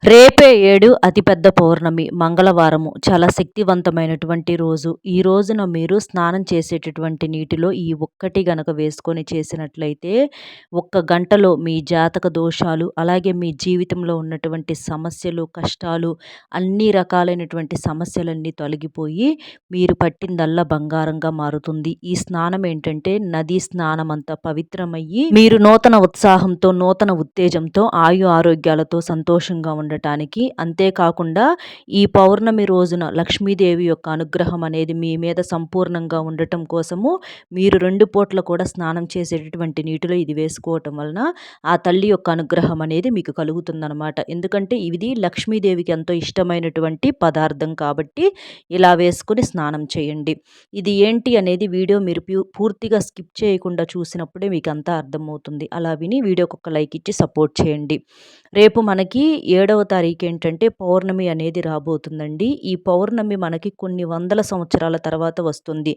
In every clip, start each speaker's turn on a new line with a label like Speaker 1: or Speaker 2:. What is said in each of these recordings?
Speaker 1: రేపే 7 అతిపెద్ద పౌర్ణమి మంగళవారము. చాలా శక్తివంతమైనటువంటి రోజు. ఈ రోజున మీరు స్నానం చేసేటటువంటి నీటిలో ఈ ఒక్కటి గనక వేసుకొని చేసినట్లయితే, ఒక్క గంటలో మీ జాతక దోషాలు, అలాగే మీ జీవితంలో ఉన్నటువంటి సమస్యలు, కష్టాలు, అన్ని రకాలైనటువంటి సమస్యలన్నీ తొలగిపోయి, మీరు పట్టిందల్లా బంగారంగా మారుతుంది. ఈ స్నానం ఏంటంటే నదీ స్నానం అంత పవిత్రమయ్యి, మీరు నూతన ఉత్సాహంతో, నూతన ఉత్తేజంతో, ఆరోగ్యాలతో సంతోషంగా ఉండటానికి, అంతేకాకుండా ఈ పౌర్ణమి రోజున లక్ష్మీదేవి యొక్క అనుగ్రహం అనేది మీ మీద సంపూర్ణంగా ఉండటం కోసము మీరు 2 పూట్ల కూడా స్నానం చేసేటటువంటి నీటిలో ఇది వేసుకోవటం వలన ఆ తల్లి యొక్క అనుగ్రహం అనేది మీకు కలుగుతుందనమాట. ఎందుకంటే ఇది లక్ష్మీదేవికి ఎంతో ఇష్టమైనటువంటి పదార్థం కాబట్టి ఇలా వేసుకుని స్నానం చేయండి. ఇది ఏంటి అనేది వీడియో మీరు పూర్తిగా స్కిప్ చేయకుండా చూసినప్పుడే మీకు అంతా అర్థమవుతుంది. అలా విని వీడియోకి ఒక లైక్ ఇచ్చి సపోర్ట్ చేయండి. రేపు మనకి 7వ తారీఖు ఏంటంటే పౌర్ణమి అనేది రాబోతుందండి. ఈ పౌర్ణమి మనకి కొన్ని వందల సంవత్సరాల తర్వాత వస్తుంది.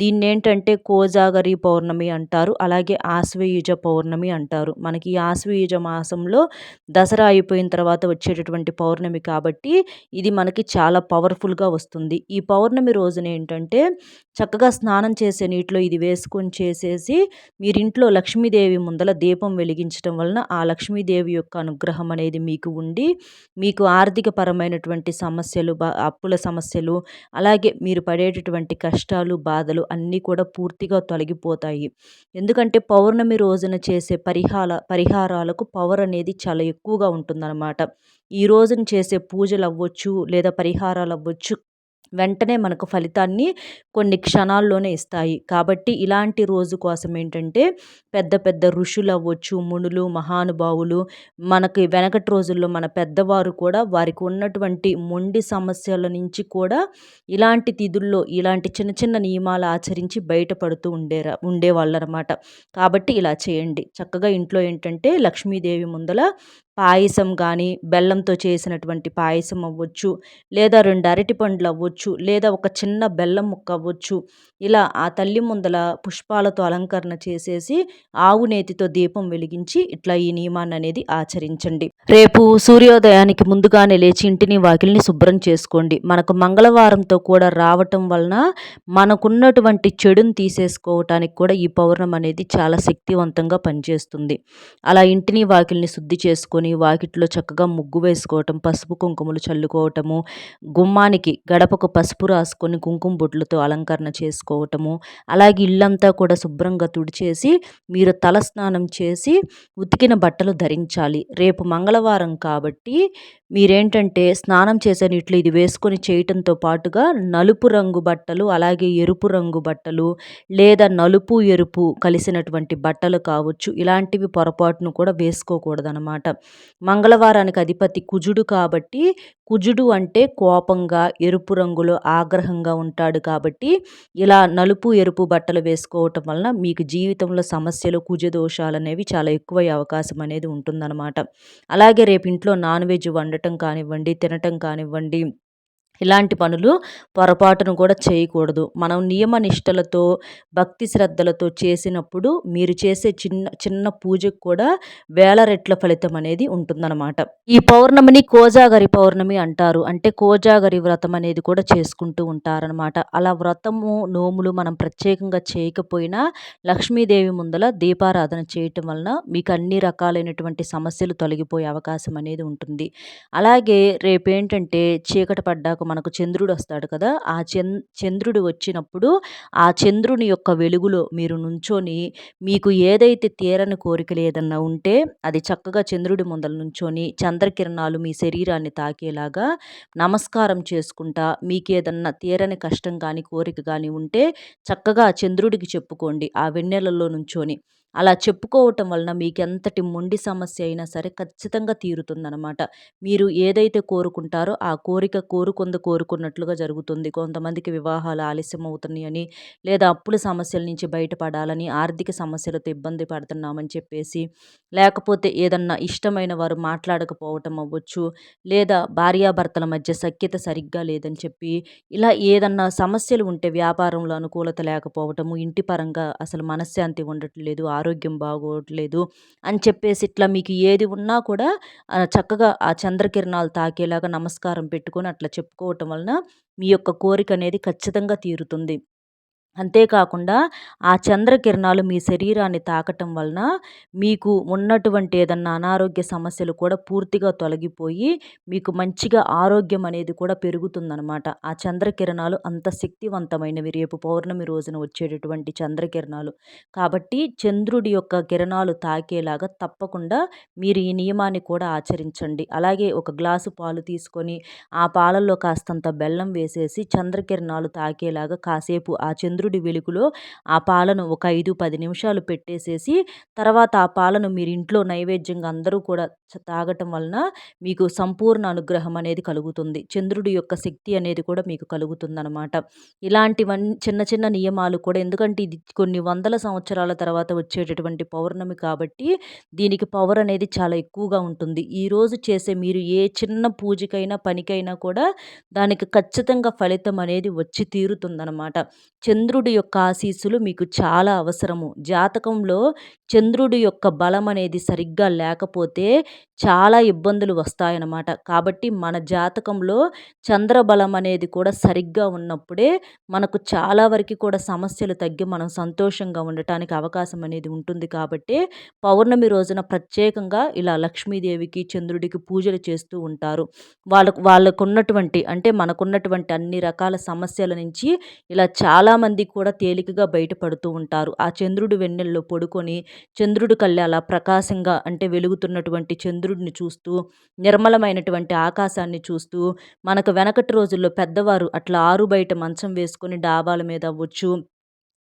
Speaker 1: దీన్నేంటంటే కోజాగరి పౌర్ణమి అంటారు. అలాగే ఆశ్వయుజ పౌర్ణమి అంటారు. మనకి ఈ ఆశ్వయుజ మాసంలో దసరా అయిపోయిన తర్వాత వచ్చేటటువంటి పౌర్ణమి కాబట్టి ఇది మనకి చాలా పవర్ఫుల్గా వస్తుంది. ఈ పౌర్ణమి రోజున ఏంటంటే చక్కగా స్నానం చేసే నీటిలో ఇది వేసుకొని చేసేసి మీరింట్లో లక్ష్మీదేవి ముందల దీపం వెలిగించడం వలన ఆ లక్ష్మీదేవి యొక్క అనుగ్రహం అనేది మీకు ఉండి, మీకు ఆర్థిక పరమైనటువంటి సమస్యలు, అప్పుల సమస్యలు, అలాగే మీరు పడేటటువంటి కష్టాలు, బాధలు అన్నీ కూడా పూర్తిగా తొలగిపోతాయి. ఎందుకంటే పౌర్ణమి రోజున చేసే పరిహారాలకు పవర్ అనేది చాలా ఎక్కువగా ఉంటుందన్నమాట. ఈ రోజున చేసే పూజలు అవ్వచ్చు, లేదా పరిహారాలు అవ్వచ్చు, వెంటనే మనకు ఫలితాన్ని కొన్ని క్షణాల్లోనే ఇస్తాయి. కాబట్టి ఇలాంటి రోజు కోసం ఏంటంటే పెద్ద పెద్ద ఋషులు అవ్వచ్చు, మునులు, మహానుభావులు, మనకి వెనకటి రోజుల్లో మన పెద్దవారు కూడా వారికి ఉన్నటువంటి మొండి సమస్యల నుంచి కూడా ఇలాంటి తిథుల్లో ఇలాంటి చిన్న చిన్న నియమాలు ఆచరించి బయటపడుతూ ఉండేవాళ్ళనమాట. కాబట్టి ఇలా చేయండి. చక్కగా ఇంట్లో ఏంటంటే లక్ష్మీదేవి ముందల పాయసం కానీ, బెల్లంతో చేసినటువంటి పాయసం అవ్వచ్చు, లేదా 2 అరటిపండ్లు అవ్వచ్చు, లేదా ఒక చిన్న బెల్లం ముక్క అవ్వచ్చు. ఇలా ఆ తల్లి ముందల పుష్పాలతో అలంకరణ చేసేసి ఆవు నేతితో దీపం వెలిగించి ఇట్లా ఈ నియమాన్ని అనేది ఆచరించండి. రేపు సూర్యోదయానికి ముందుగానే లేచి ఇంటిని వాకిలిని శుభ్రం చేసుకోండి. మనకు మంగళవారంతో కూడా రావటం వలన మనకున్నటువంటి చెడుని తీసేసుకోవటానికి కూడా ఈ పౌర్ణమి అనేది చాలా శక్తివంతంగా పనిచేస్తుంది. అలా ఇంటిని వాకిలిని శుద్ధి చేసుకొని వాకిట్లో చక్కగా ముగ్గు వేసుకోవటం, పసుపు కుంకుమలు చల్లుకోవటము, గుమ్మానికి గడపకు పసుపు రాసుకొని కుంకుమ బొట్లతో అలంకరణ చేసుకోవటము, అలాగే ఇల్లంతా కూడా శుభ్రంగా తుడిచేసి మీరు తల స్నానం చేసి ఉతికిన బట్టలు ధరించాలి. రేపు మంగళవారం కాబట్టి మీరేంటంటే స్నానం చేసే నీటిలో ఇది వేసుకొని చేయటంతో పాటుగా నలుపు రంగు బట్టలు, అలాగే ఎరుపు రంగు బట్టలు, లేదా నలుపు ఎరుపు కలిసినటువంటి బట్టలు కావచ్చు, ఇలాంటివి పొరపాటును కూడా వేసుకోకూడదనమాట. మంగళవారానికి అధిపతి కుజుడు కాబట్టి కుజుడు అంటే కోపంగా, ఎరుపు రంగులో ఆగ్రహంగా ఉంటాడు కాబట్టి ఇలా నలుపు ఎరుపు బట్టలు వేసుకోవటం వలన మీకు జీవితంలో సమస్యలు, కుజ దోషాలు అనేవి చాలా ఎక్కువయ్యే అవకాశం అనేది ఉంటుందన్నమాట. అలాగే రేపు ఇంట్లో నాన్ వెజ్ వండటం కానివ్వండి, తినటం కానివ్వండి, ఇలాంటి పనులు పొరపాటును కూడా చేయకూడదు. మనం నియమ నిష్టలతో, భక్తి శ్రద్ధలతో చేసినప్పుడు మీరు చేసే చిన్న చిన్న పూజకు కూడా వేల రెట్ల ఫలితం అనేది ఉంటుందన్నమాట. ఈ పౌర్ణమిని కోజాగరి పౌర్ణమి అంటారు. అంటే కోజాగరి వ్రతం అనేది కూడా చేసుకుంటూ ఉంటారనమాట. అలా వ్రతము, నోములు మనం ప్రత్యేకంగా చేయకపోయినా లక్ష్మీదేవి ముందల దీపారాధన చేయటం వలన మీకు అన్ని రకాలైనటువంటి సమస్యలు తొలగిపోయే అవకాశం అనేది ఉంటుంది. అలాగే రేపేంటంటే చీకటి పడ్డాక మనకు చంద్రుడు వస్తాడు కదా! ఆ చంద్రుడు వచ్చినప్పుడు ఆ చంద్రుని యొక్క వెలుగులో మీరు నుంచొని మీకు ఏదైతే తీరని కోరికలు ఏదన్నా ఉంటే అది చక్కగా చంద్రుడి ముందల నుంచొని చంద్రకిరణాలు మీ శరీరాన్ని తాకేలాగా నమస్కారం చేసుకుంటా మీకేదన్నా తీరని కష్టం కానీ, కోరిక కానీ ఉంటే చక్కగా ఆ చంద్రుడికి చెప్పుకోండి ఆ వెన్నెలలో నుంచొని. అలా చెప్పుకోవటం వలన మీకెంతటి మొండి సమస్య అయినా సరే ఖచ్చితంగా తీరుతుందనమాట. మీరు ఏదైతే కోరుకుంటారో ఆ కోరిక కోరుకున్నట్లుగా జరుగుతుంది. కొంతమందికి వివాహాలు ఆలస్యం అవుతున్నాయని, లేదా అప్పుల సమస్యల నుంచి బయటపడాలని, ఆర్థిక సమస్యలతో ఇబ్బంది పడుతున్నామని చెప్పేసి, లేకపోతే ఏదన్నా ఇష్టమైన వారు మాట్లాడకపోవటం అవ్వచ్చు, లేదా భార్యాభర్తల మధ్య సఖ్యత సరిగ్గా లేదని చెప్పి, ఇలా ఏదన్నా సమస్యలు ఉంటే వ్యాపారంలో అనుకూలత లేకపోవటము, ఇంటి పరంగా అసలు మనశ్శాంతి ఉండట్లేదు, ఆరోగ్యం బాగోట్లేదు అని చెప్పేసి ఇట్లా మీకు ఏది ఉన్నా కూడా చక్కగా ఆ చంద్రకిరణాలు తాకేలాగా నమస్కారం పెట్టుకొని అట్లా చెప్పుకోవటం వలన మీ యొక్క కోరికనేది ఖచ్చితంగా తీరుతుంది. అంతేకాకుండా ఆ చంద్రకిరణాలు మీ శరీరాన్ని తాకటం వలన మీకు ఉన్నటువంటి ఏదన్నా అనారోగ్య సమస్యలు కూడా పూర్తిగా తొలగిపోయి మీకు మంచిగా ఆరోగ్యం అనేది కూడా పెరుగుతుందనమాట. ఆ చంద్రకిరణాలు అంత శక్తివంతమైనవి రేపు పౌర్ణమి రోజున వచ్చేటటువంటి చంద్రకిరణాలు. కాబట్టి చంద్రుడి యొక్క కిరణాలు తాకేలాగా తప్పకుండా మీరు ఈ నియమాన్ని కూడా ఆచరించండి. అలాగే ఒక గ్లాసు పాలు తీసుకొని ఆ పాలల్లో కాస్తంత బెల్లం వేసేసి చంద్రకిరణాలు తాకేలాగా కాసేపు ఆ చంద్రుడి వెలుగులో ఆ పాలను ఒక 5, 10 నిమిషాలు పెట్టేసేసి తర్వాత ఆ పాలను మీరు ఇంట్లో నైవేద్యంగా అందరూ కూడా తాగటం వలన మీకు సంపూర్ణ అనుగ్రహం అనేది కలుగుతుంది. చంద్రుడి యొక్క శక్తి అనేది కూడా మీకు కలుగుతుందనమాట. చిన్న చిన్న నియమాలు కూడా ఎందుకంటే ఇది కొన్ని వందల సంవత్సరాల తర్వాత వచ్చేటటువంటి పౌర్ణమి కాబట్టి దీనికి పవర్ అనేది చాలా ఎక్కువగా ఉంటుంది. ఈరోజు చేసే మీరు ఏ చిన్న పూజకైనా, పనికైనా కూడా దానికి ఖచ్చితంగా ఫలితం అనేది వచ్చి తీరుతుందనమాట. చంద్రుడి యొక్క ఆశీస్సులు మీకు చాలా అవసరము. జాతకంలో చంద్రుడి యొక్క బలం అనేది సరిగ్గా లేకపోతే చాలా ఇబ్బందులు వస్తాయన్నమాట. కాబట్టి మన జాతకంలో చంద్రబలం అనేది కూడా సరిగ్గా ఉన్నప్పుడే మనకు చాలా వరకి కూడా సమస్యలు తగ్గి మనం సంతోషంగా ఉండటానికి అవకాశం అనేది ఉంటుంది కాబట్టి పౌర్ణమి రోజున ప్రత్యేకంగా ఇలా లక్ష్మీదేవికి, చంద్రుడికి పూజలు చేస్తూ ఉంటారు. వాళ్ళకున్నటువంటి అంటే మనకున్నటువంటి అన్ని రకాల సమస్యల నుంచి ఇలా చాలామంది కూడా తేలికగా బయటపడుతూ ఉంటారు. ఆ చంద్రుడి వెన్నెల్లో పడుకొని చంద్రుడి కళ్ళే అలా ప్రకాశంగా అంటే వెలుగుతున్నటువంటి చంద్రుడిని చూస్తూ, నిర్మలమైనటువంటి ఆకాశాన్ని చూస్తూ, మనకు వెనకటి రోజుల్లో పెద్దవారు అట్లా ఆరు బయట మంచం వేసుకొని డాబాల మీద అవ్వచ్చు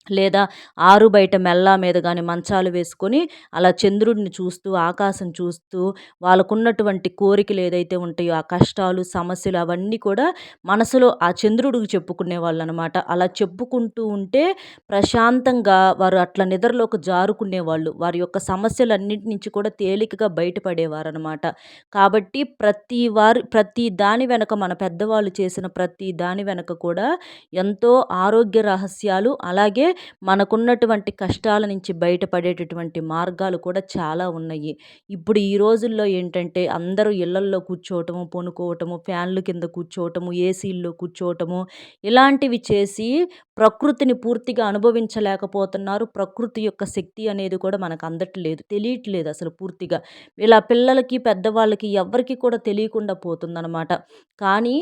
Speaker 1: లేదా ఆరు బయట మెల్లా మీద గాని మంచాలు వేసుకొని అలా చంద్రుడిని చూస్తూ, ఆకాశం చూస్తూ వాళ్ళకున్నటువంటి కోరికలు ఏదైతే ఉంటాయో ఆ కష్టాలు, సమస్యలు అవన్నీ కూడా మనసులో ఆ చంద్రుడికి చెప్పుకునేవాళ్ళనమాట. అలా చెప్పుకుంటూ ఉంటే ప్రశాంతంగా వారు అట్లా నిద్రలోకి జారుకునేవాళ్ళు. వారి యొక్క సమస్యలన్నిటి నుంచి కూడా తేలికగా బయటపడేవారనమాట. కాబట్టి ప్రతి దాని వెనక మన పెద్దవాళ్ళు చేసిన ప్రతి దాని వెనక కూడా ఎంతో ఆరోగ్య రహస్యాలు అలాగే మనకున్నటువంటి కష్టాల నుంచి బయటపడేటటువంటి మార్గాలు కూడా చాలా ఉన్నాయి. ఇప్పుడు ఈ రోజుల్లో ఏంటంటే అందరూ ఇళ్లల్లో కూర్చోవటము, పనుకోవటము, ఫ్యాన్‌ల కింద కూర్చోవటము, ఏసీల్లో కూర్చోవటము ఇలాంటివి చేసి ప్రకృతిని పూర్తిగా అనుభవించలేకపోతున్నారు. ప్రకృతి యొక్క శక్తి అనేది కూడా మనకు అందట్లేదు. తెలియట్లేదు అసలు పూర్తిగా. ఇలా పిల్లలకి, పెద్దవాళ్ళకి ఎవ్వరికీ కూడా తెలియకుండా పోతుందనమాట. కానీ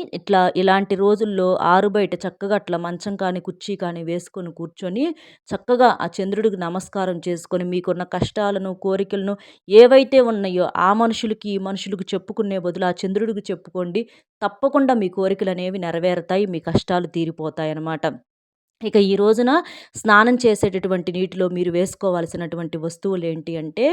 Speaker 1: ఇలాంటి రోజుల్లో ఆరుబయట చక్కగా అట్లా మంచం కానీ, కుర్చీ కానీ వేసుకొని కూర్చొని చక్కగా ఆ చంద్రుడికి నమస్కారం చేసుకొని మీకున్న కష్టాలను, కోరికలను ఏవైతే ఉన్నాయో ఆ మనుషులకి, ఈ మనుషులకు చెప్పుకునే బదులు ఆ చంద్రుడికి చెప్పుకోండి. తప్పకుండా మీ కోరికలనేవి నెరవేరుతాయి. మీ కష్టాలు తీరిపోతాయనమాట. ఇక ఈ రోజున స్నానం చేసేటటువంటి నీటిలో మీరు వేసుకోవాల్సినటువంటి వస్తువులేంటి అంటే,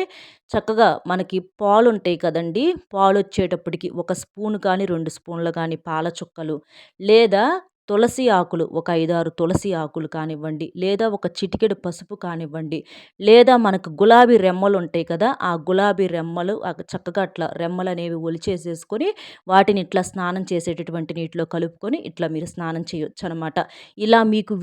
Speaker 1: చక్కగా మనకి పాలుంటాయి కదండీ! పాలొచ్చేటప్పటికి ఒక స్పూను కానీ, 2 స్పూన్లు గానీ పాల చుక్కలు లేదా తులసి ఆకులు ఒక 5, 6 తులసి ఆకులు కానివ్వండి, లేదా ఒక చిటికెడు పసుపు కానివ్వండి, లేదా మనకు గులాబీ రెమ్మలుంటాయి కదా! ఆ గులాబీ రెమ్మలు చక్కగా అట్లా రెమ్మలనేవి ఒలిచేసేసుకొని వాటిని ఇట్లా స్నానం చేసేటటువంటి నీటిలో కలుపుకొని ఇట్లా మీరు స్నానం చేయొచ్చనమాట. ఇలా మీకు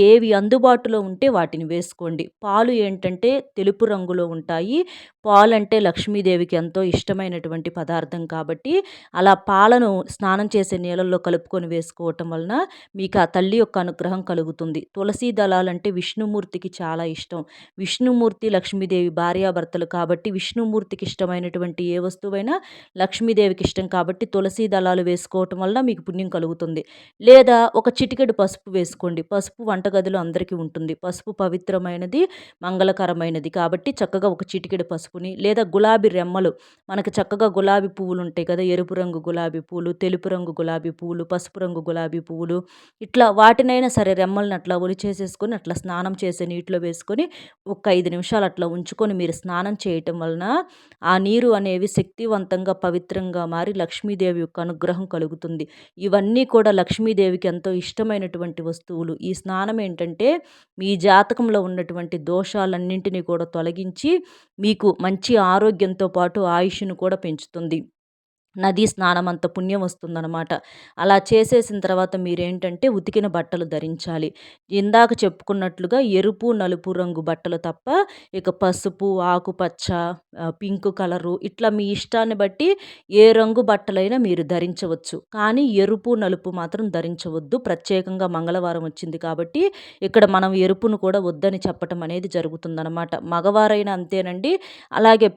Speaker 1: ఏవి అందుబాటులో ఉంటే వాటిని వేసుకోండి. పాలు ఏంటంటే తెలుపు రంగులో ఉంటాయి. పాలంటే లక్ష్మీదేవికి ఎంతో ఇష్టమైనటువంటి పదార్థం కాబట్టి అలా పాలను స్నానం చేసే నీళ్ళల్లో కలుపుకొని వేసుకోవటం వలన మీకు ఆ తల్లి యొక్క అనుగ్రహం కలుగుతుంది. తులసీ దళాలంటే విష్ణుమూర్తికి చాలా ఇష్టం. విష్ణుమూర్తి, లక్ష్మీదేవి భార్యాభర్తలు కాబట్టి విష్ణుమూర్తికి ఇష్టమైనటువంటి ఏ వస్తువైనా లక్ష్మీదేవికి ఇష్టం కాబట్టి తులసీ దళాలు వేసుకోవటం వల్ల మీకు పుణ్యం కలుగుతుంది. లేదా ఒక చిటికెడు పసుపు వేసుకోండి. పసుపు వంటగదిలో అందరికీ ఉంటుంది. పసుపు పవిత్రమైనది, మంగళకరమైనది కాబట్టి చక్కగా ఒక చిటికెడు పసుపుని లేదా గులాబీ రెమ్మలు మనకు చక్కగా గులాబీ పువ్వులు ఉంటాయి కదా! ఎరుపు రంగు గులాబీ పూలు, తెలుపు రంగు గులాబీ పువ్వులు, పసుపు రంగు గులాబీ పువ్వులు ఇట్లా వాటినైనా సరే రెమ్మల్ని అట్లా ఒలిచేసేసుకొని అట్లా స్నానం చేసే నీటిలో వేసుకొని ఒక 5 నిమిషాలు అట్లా ఉంచుకొని మీరు స్నానం చేయటం వలన ఆ నీరు అనేవి శక్తివంతంగా, పవిత్రంగా మారి లక్ష్మీదేవి యొక్క అనుగ్రహం కలుగుతుంది. ఇవన్నీ కూడా లక్ష్మీదేవికి ఎంతో ఇష్టమైనటువంటి వస్తువులు. ఈ స్నానం ఏంటంటే మీ జాతకంలో ఉన్నటువంటి దోషాలన్నింటినీ కూడా తొలగించి మీకు మంచి ఆరోగ్యంతో పాటు ఆయుష్‌ను కూడా పెంచుతుంది. నదీ స్నానం అంత పుణ్యం వస్తుందనమాట. అలా చేసేసిన తర్వాత మీరేంటంటే ఉతికిన బట్టలు ధరించాలి. ఇందాక చెప్పుకున్నట్లుగా ఎరుపు, నలుపు రంగు బట్టలు తప్ప ఇక పసుపు, ఆకుపచ్చ, పింక్ కలరు ఇట్లా మీ ఇష్టాన్ని బట్టి ఏ రంగు బట్టలైనా మీరు ధరించవచ్చు. కానీ ఎరుపు, నలుపు మాత్రం ధరించవద్దు. ప్రత్యేకంగా మంగళవారం వచ్చింది కాబట్టి ఇక్కడ మనం ఎరుపును కూడా వద్దని చెప్పటం అనేది జరుగుతుందనమాట. మగవారైనా అంతేనండి. అలాగే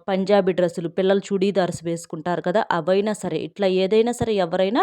Speaker 1: పంజాబీ డ్రెస్సులు పిల్లలు చుడీదార్స్ వేసుకుంటారు కదా! అవైనా సరే ఇట్లా ఏదైనా సరే ఎవరైనా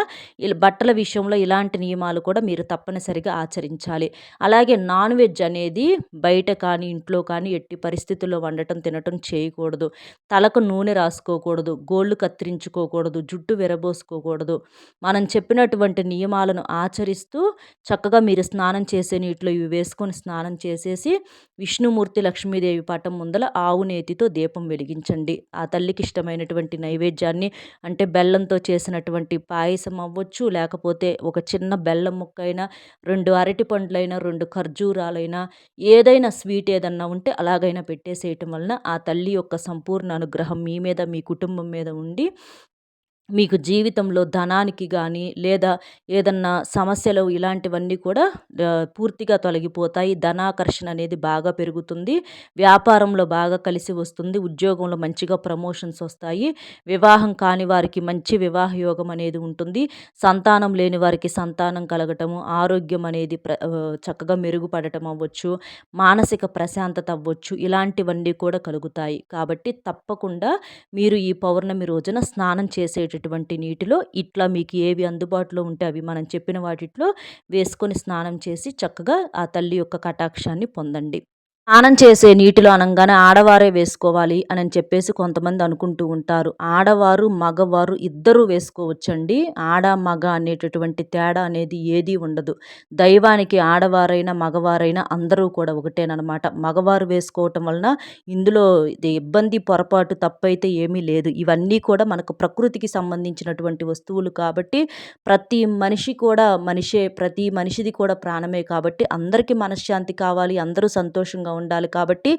Speaker 1: బట్టల విషయంలో ఇలాంటి నియమాలు కూడా మీరు తప్పనిసరిగా ఆచరించాలి. అలాగే నాన్ వెజ్ అనేది బయట కానీ, ఇంట్లో కానీ ఎట్టి పరిస్థితుల్లో వండటం, తినటం చేయకూడదు. తలకు నూనె రాసుకోకూడదు. గోళ్ళు కత్తిరించుకోకూడదు. జుట్టు విరబోసుకోకూడదు. మనం చెప్పినటువంటి నియమాలను ఆచరిస్తూ చక్కగా మీరు స్నానం చేసే నీటిలో ఇవి వేసుకొని స్నానం చేసేసి విష్ణుమూర్తి, లక్ష్మీదేవి పటం ముందల ఆవు నేతితో దీపం వెలిగించండి. ఆ తల్లికి ఇష్టమైనటువంటి నైవేద్యాన్ని అంటే బెల్లంతో చేసినటువంటి పాయసం అవ్వచ్చు, లేకపోతే ఒక చిన్న బెల్లం ముక్కైనా, 2 అరటి పండ్లైనా, 2 ఖర్జూరాలైనా, ఏదైనా స్వీట్ ఏదన్నా ఉంటే అలాగైనా పెట్టేసేయటం వలన ఆ తల్లి యొక్క సంపూర్ణ అనుగ్రహం మీ మీద, మీ కుటుంబం మీద ఉండి మీకు జీవితంలో ధనానికి గానీ, లేదా ఏదన్నా సమస్యలు ఇలాంటివన్నీ కూడా పూర్తిగా తొలగిపోతాయి. ధనాకర్షణ అనేది బాగా పెరుగుతుంది. వ్యాపారంలో బాగా కలిసి వస్తుంది. ఉద్యోగంలో మంచిగా ప్రమోషన్స్ వస్తాయి. వివాహం కాని వారికి మంచి వివాహ యోగం అనేది ఉంటుంది. సంతానం లేని వారికి సంతానం కలగటము, ఆరోగ్యం అనేది చక్కగా మెరుగుపడటం అవ్వచ్చు, మానసిక ప్రశాంతత అవ్వచ్చు. ఇలాంటివన్నీ కూడా కలుగుతాయి. కాబట్టి తప్పకుండా మీరు ఈ పౌర్ణమి రోజున స్నానం చేసేటటువంటి నీటిలో ఇట్లా మీకు ఏవి అందుబాటులో ఉంటే అవి మనం చెప్పిన వాటిట్లో వేసుకొని స్నానం చేసి చక్కగా ఆ తల్లి యొక్క కటాక్షాన్ని పొందండి. స్నానం చేసే నీటిలో అనంగానే ఆడవారే వేసుకోవాలి అని చెప్పేసి కొంతమంది అనుకుంటూ ఉంటారు. ఆడవారు, మగవారు ఇద్దరూ వేసుకోవచ్చండి. ఆడ, మగ అనేటటువంటి తేడా అనేది ఏదీ ఉండదు. దైవానికి ఆడవారైనా, మగవారైనా అందరూ కూడా ఒకటేననమాట. మగవారు వేసుకోవటం వలన ఇందులో ఇది ఇబ్బంది, పొరపాటు, తప్పైతే ఏమీ లేదు. ఇవన్నీ కూడా మనకు ప్రకృతికి సంబంధించినటువంటి వస్తువులు కాబట్టి ప్రతి మనిషి కూడా మనిషే. ప్రతి మనిషిది కూడా ప్రాణమే కాబట్టి అందరికీ మనశ్శాంతి కావాలి, అందరూ సంతోషంగా ఉండాలి కాబట్టి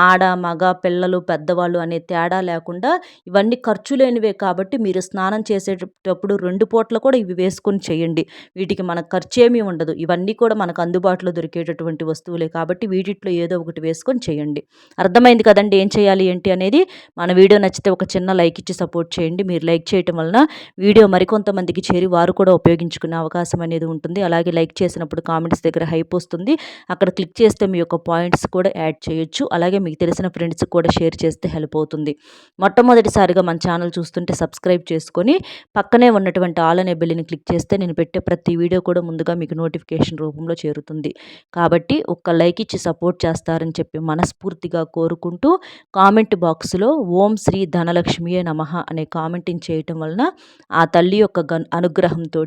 Speaker 1: ఆడ, మగ, పిల్లలు, పెద్దవాళ్ళు అనే తేడా లేకుండా ఇవన్నీ ఖర్చు లేనివే కాబట్టి మీరు స్నానం చేసేటప్పుడు 2 పూటలు కూడా ఇవి వేసుకొని చేయండి. వీటికి మనకు ఖర్చేమీ ఉండదు. ఇవన్నీ కూడా మనకు అందుబాటులో దొరికేటటువంటి వస్తువులే కాబట్టి వీటిట్లో ఏదో ఒకటి వేసుకొని చేయండి. అర్థమైంది కదండీ ఏం చేయాలి ఏంటి అనేది. మన వీడియో నచ్చితే ఒక చిన్న లైక్ ఇచ్చి సపోర్ట్ చేయండి. మీరు లైక్ చేయటం వలన వీడియో మరికొంతమందికి చేరి వారు కూడా ఉపయోగించుకునే అవకాశం అనేది ఉంటుంది. అలాగే లైక్ చేసినప్పుడు కామెంట్స్ దగ్గర హైప్ వస్తుంది. అక్కడ క్లిక్ చేస్తే మీ యొక్క పాయింట్స్ కూడా యాడ్ చేయొచ్చు. అలాగే మీకు తెలిసిన ఫ్రెండ్స్కి కూడా షేర్ చేస్తే హెల్ప్ అవుతుంది. మొట్టమొదటిసారిగా మన ఛానల్ చూస్తుంటే సబ్స్క్రైబ్ చేసుకొని పక్కనే ఉన్నటువంటి ఆల్ అనే బెల్ని క్లిక్ చేస్తే నేను పెట్టే ప్రతి వీడియో కూడా ముందుగా మీకు నోటిఫికేషన్ రూపంలో చేరుతుంది. కాబట్టి ఒక్క లైక్ ఇచ్చి సపోర్ట్ చేస్తారని చెప్పి మనస్ఫూర్తిగా కోరుకుంటూ కామెంట్ బాక్స్లో ఓం శ్రీ ధనలక్ష్మియే నమః అనే కామెంటింగ్ చేయటం వలన ఆ తల్లి యొక్క అనుగ్రహంతో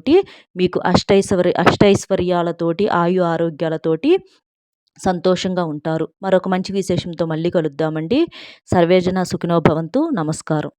Speaker 1: మీకు అష్టైశ్వర్యాలతోటి ఆయు ఆరోగ్యాలతోటి సంతోషంగా ఉంటారు. మరొక మంచి విశేషంతో మళ్ళీ కలుద్దామండి. సర్వేజన సుఖినో భవంతు. నమస్కారం.